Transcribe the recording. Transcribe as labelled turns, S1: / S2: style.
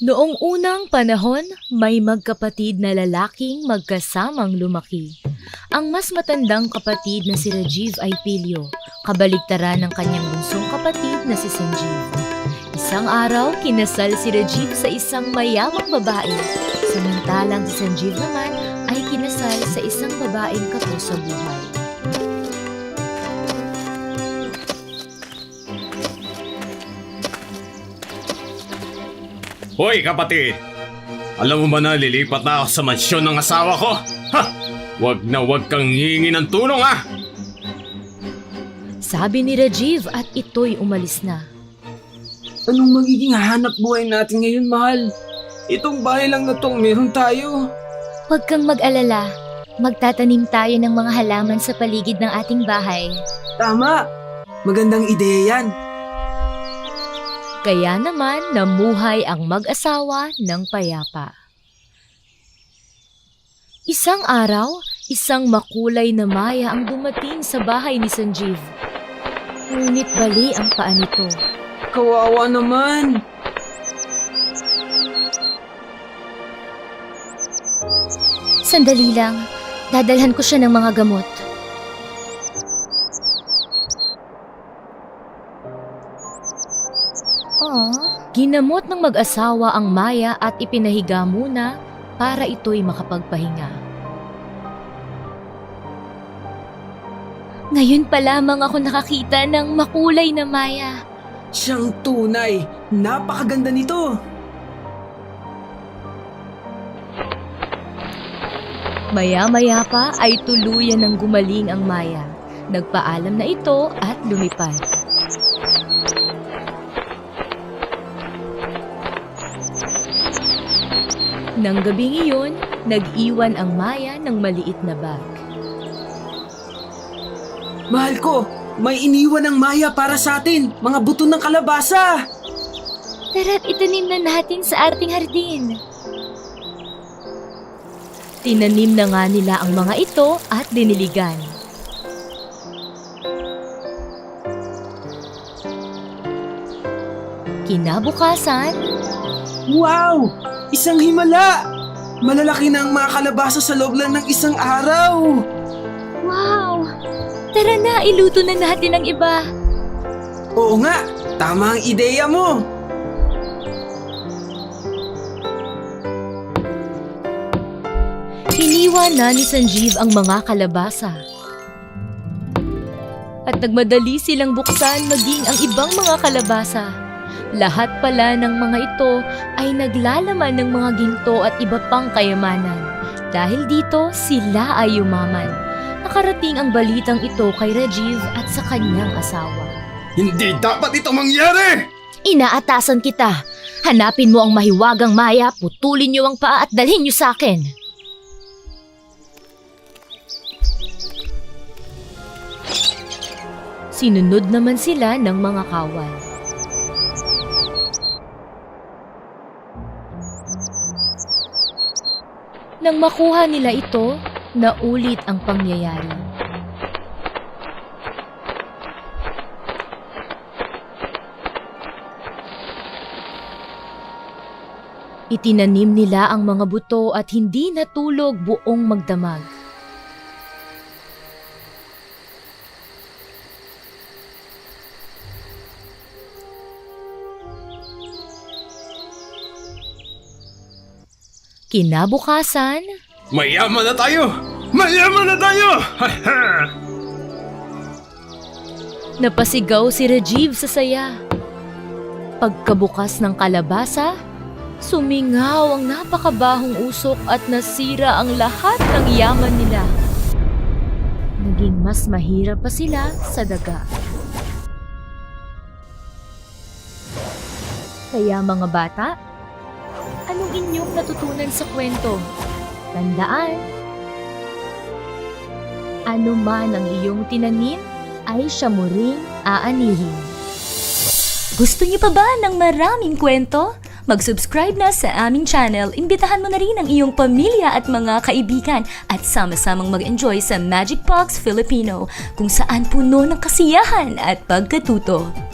S1: Noong unang panahon, may magkapatid na lalaking magkasamang lumaki. Ang mas matandang kapatid na si Rajiv ay Pilyo, kabaligtaran ng kanyang bunsong kapatid na si Sanjeev. Isang araw, kinasal si Rajiv sa isang mayamang babae, samantalang si Sanjeev naman ay kinasal sa isang babaeng kato sa buhay.
S2: Hoy kapatid! Alam mo ba na lilipat na ako sa mansyon ng asawa ko? Ha! Wag kang hihingi ng tulong ha!
S1: Sabi ni Rajiv at ito'y umalis na.
S3: Anong magiging hanap buhay natin ngayon, mahal? Itong bahay lang na tong meron tayo.
S4: Huwag kang mag-alala. Magtatanim tayo ng mga halaman sa paligid ng ating bahay.
S3: Tama! Magandang ideya yan.
S1: Kaya naman namuhay ang mag-asawa ng payapa. Isang araw, isang makulay na maya ang dumating sa bahay ni Sanjeev. Ngunit bali ang paa nito.
S3: Kawawa naman.
S4: Sandali lang. Dadalhan ko siya ng mga gamot.
S1: Ginamot ng mag-asawa ang maya at ipinahiga muna para ito'y makapagpahinga.
S4: Ngayon pa lamang ako nakakita ng makulay na maya.
S3: Siyang tunay. Napakaganda nito.
S1: Maya-maya pa ay tuluyan ng gumaling ang maya. Nagpaalam na ito at lumipad. Nang gabing iyon, nag-iwan ang maya ng maliit na bag.
S3: Mahal ko, may iniwan ng maya para sa atin. Mga buto ng kalabasa.
S4: Tara't itanim na natin sa ating hardin.
S1: Tinanim na nga nila ang mga ito at diniligan. Kinabukasan,
S3: Wow! Isang himala! Malalaki na ang mga kalabasa sa loob lang ng isang araw.
S4: Wow! Tara na, iluto na natin ang iba.
S3: Oo nga, tama ang ideya mo.
S1: iniwan na ni Sanjeev ang mga kalabasa. At nagmadali silang buksan maging ang ibang mga kalabasa. Lahat pala ng mga ito ay naglalaman ng mga ginto at iba pang kayamanan. Dahil dito, sila ay yumaman. Nakarating ang balitang ito kay Rajiv at sa kanyang asawa.
S2: Hindi dapat ito mangyari!
S4: Inaatasan kita. Hanapin mo ang mahiwagang maya, putulin niyo ang paa at dalhin niyo sa akin.
S1: Sinunod naman sila ng mga kawal. Nang makuha nila ito, naulit ang pangyayari. Itinanim nila ang mga buto at hindi natulog buong magdamag. Kinabukasan,
S2: Mayaman na tayo! Mayaman na tayo!
S1: napasigaw si Rajiv sa saya. Pagkabukas ng kalabasa, sumingaw ang napakabahong usok at nasira ang lahat ng yaman nila. Naging mas mahirap pa sila sa daga. Kaya mga bata, anong inyong natutunan sa kwento? Tandaan, ano man ang iyong tinanim, ay siya mo ring aanihin.
S5: Gusto niyo pa ba ng maraming kwento? Mag-subscribe na sa aming channel, imbitahan mo na rin ang iyong pamilya at mga kaibigan at sama-samang mag-enjoy sa Magic Box Filipino, kung saan puno ng kasiyahan at pagkatuto.